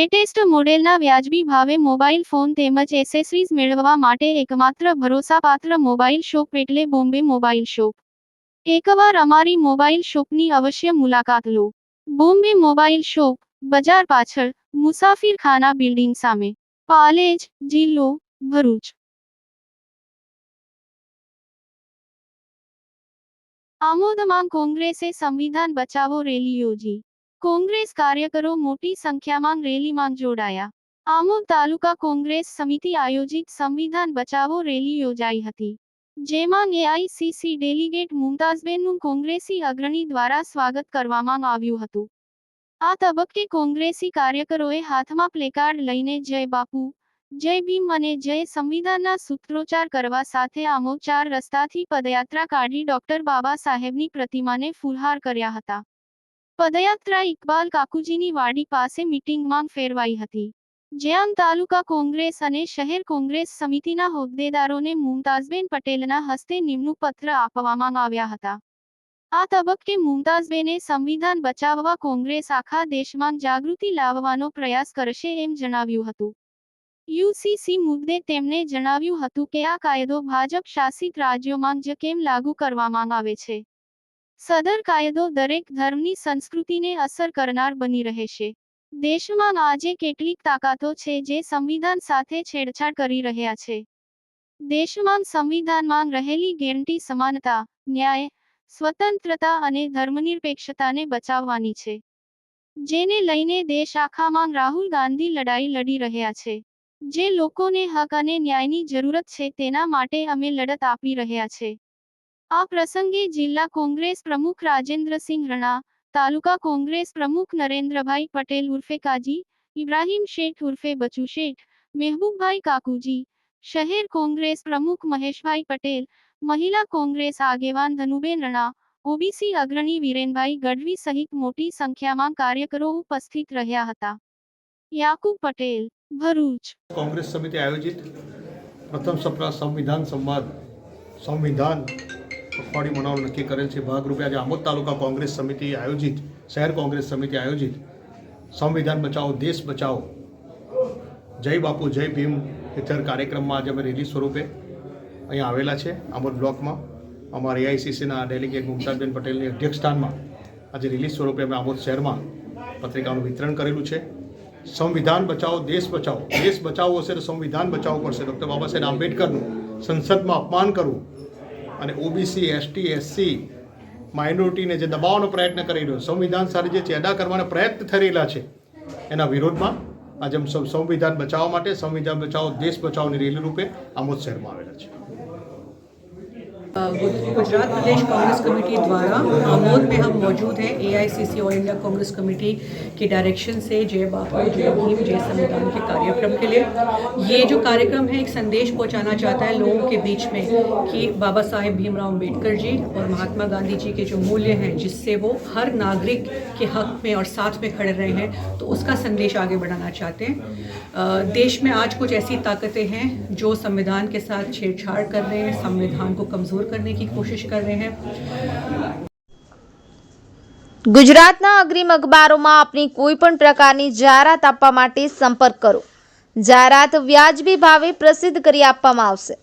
Latest મોડેલના વ્યાજબી ભાવે મોબાઈલ ફોન તેમજ એસેસરીઝ મેળવવા માટે એકમાત્ર ભરોસાપાત્ર મોબાઈલ શોપ એટલે બોમ્બે મોબાઈલ શોપ। એકવાર અમારી મોબાઈલ શોપની અવશ્ય મુલાકાત લો। બોમ્બે મોબાઈલ શોપ, બજાર પાછળ, મુસાફિરખાના બિલ્ડિંગ સામે, પાલેજ, જિલ્લો ભરૂચ। આમોદમાં કોંગ્રેસે સંવિધાન બચાવો રેલી યોજી। કોંગ્રેસ કાર્યકરો મોટી સંખ્યામાં રેલીમાં જોડાયા। આમોદ તાલુકા કોંગ્રેસ સમિતિ આયોજિત સંવિધાન બચાવો રેલી યોજાઈ હતી, જેમાં એઆઈસીસી ડેલિગેટ મુમતાઝબેનનું કોંગ્રેસી અગ્રણી દ્વારા સ્વાગત કરવામાં આવ્યું હતું। આ તબક્કે કોંગ્રેસી કાર્યકરોએ હાથમાં પ્લેકાર્ડ લઈને જય બાપુ, જય ભીમ અને જય સંવિધાનના સૂત્રોચ્ચાર કરવા સાથે આમોદ 4 રસ્તાથી પદયાત્રા કાઢી ડોક્ટર બાબા સાહેબની પ્રતિમાને ફૂલહાર કર્યા હતા। પદયાત્રા ઇકબાલ કાકુજીની વાડી પાસે મીટિંગમાં ફેરવાઈ હતી, જ્યાં તાલુકા કોંગ્રેસ અને શહેર કોંગ્રેસ સમિતિના હોદ્દેદારોને મુમતાઝબેન પટેલના હસ્તે નિમણૂક પત્ર આપવામાં આવ્યા હતા। આ તબક્કે મુમતાઝબેને સંવિધાન બચાવવા કોંગ્રેસ આખા દેશમાં જાગૃતિ લાવવાનો પ્રયાસ કરશે એમ જણાવ્યું હતું। યુસીસી મુદ્દે તેમણે જણાવ્યું હતું કે આ કાયદો ભાજપ શાસિત રાજ્યોમાં જ કેમ લાગુ કરવામાં આવે છે। સદર કાયદો દરેક ધર્મની સંસ્કૃતિને અસર કરનાર બની રહેશે। દેશમાં આજે કેટલીક તાકાતો છે જે સંવિધાન સાથે છેડછાડ કરી રહ્યા છે। દેશમાં સંવિધાનમાં રહેલી ગેરંટી સમાનતા, ન્યાય, સ્વતંત્રતા અને ધર્મનિરપેક્ષતાને બચાવવાની છે, જેને લઈને દેશ આખામાં રાહુલ ગાંધી લડાઈ લડી રહ્યા છે। જે લોકોને હક અને ન્યાયની જરૂરત છે તેના માટે અમે લડત આપી રહ્યા છે। આ પ્રસંગે જિલ્લા કોંગ્રેસ પ્રમુખ રાજેન્દ્રસિંહ રણા, તાલુકા કોંગ્રેસ પ્રમુખ નરેન્દ્રભાઈ પટેલ ઉર્ફે કાજી, ઇબ્રાહીમ શેઠ ઉર્ફે બચુ શેઠ, મહેબૂબભાઈ કાકુજી, શહેર કોંગ્રેસ પ્રમુખ મહેશભાઈ પટેલ, મહિલા કોંગ્રેસ આગેવાન ધનુબેન રણા, ઓબીસી અગ્રણી વિરેનભાઈ ગઢવી સહિત મોટી સંખ્યામાં કાર્યકરો ઉપસ્થિત રહ્યા હતા। યાકુબ પટેલ, ભરૂચ। કોંગ્રેસ સમિતિ આયોજિત પ્રથમ સપ્તાહ સંવિધાન સંવાદ સંવિધાન પખવાડિયું મનાવવાનું નક્કી કરેલ છે। ભાગરૂપે આજે આમોદ તાલુકા કોંગ્રેસ સમિતિ આયોજિત શહેર કોંગ્રેસ સમિતિ આયોજિત સંવિધાન બચાવો દેશ બચાવો જય બાપુ જય ભીમ હેઠળ કાર્યક્રમમાં આજે અમે રેલી સ્વરૂપે અહીંયા આવેલા છે। આમોદ બ્લોકમાં અમારા એઆઈસીસીના ડેલિગેટ મુમતાઝબેન પટેલની અધ્યક્ષસ્થાનમાં આજે રેલી સ્વરૂપે અમે આમોદ શહેરમાં પત્રિકાનું વિતરણ કરેલું છે। સંવિધાન બચાવો દેશ બચાવવો હશે તો સંવિધાન બચાવવું પડશે। ડૉક્ટર બાબા સાહેબ આંબેડકરનું સંસદમાં અપમાન કરવું અને ઓબીસી, એસટી, એસસી, માઇનોરિટીને જે દબાવવાનો પ્રયત્ન કરી રહ્યો, સંવિધાન સાથે જે ચેડા કરવાના પ્રયત્ન થઈ રહેલા છે, એના વિરોધમાં આજે સંવિધાન બચાવવા માટે સંવિધાન બચાવો દેશ બચાવોની રેલી રૂપે આમોદ શહેરમાં આવેલા છે। गुजरात प्रदेश कांग्रेस कमेटी द्वारा आमोद में हम मौजूद हैं। AICC all India Congress committee के डायरेक्शन से जय बापू जय भीम जय संविधान के कार्यक्रम के लिए ये जो कार्यक्रम है एक संदेश पहुंचाना चाहता है लोगों के बीच में कि बाबा साहेब भीमराव अम्बेडकर जी और महात्मा गांधी जी के जो मूल्य हैं जिससे वो हर नागरिक के हक में और साथ में खड़े रहे हैं, तो उसका संदेश आगे बढ़ाना चाहते हैं। देश में आज कुछ ऐसी ताकतें हैं जो संविधान के साथ छेड़छाड़ कर रहे हैं, संविधान को कमज़ोर करने की कोशिश कर रहे हैं। ગુજરાતના અગ્રીમ અખબારોમાં આપની કોઈ પણ પ્રકારની જાહેરાત આપવા માટે સંપર્ક કરો। જાહેરાત વ્યાજબી ભાવે પ્રસિદ્ધ કરી આપવામાં આવશે।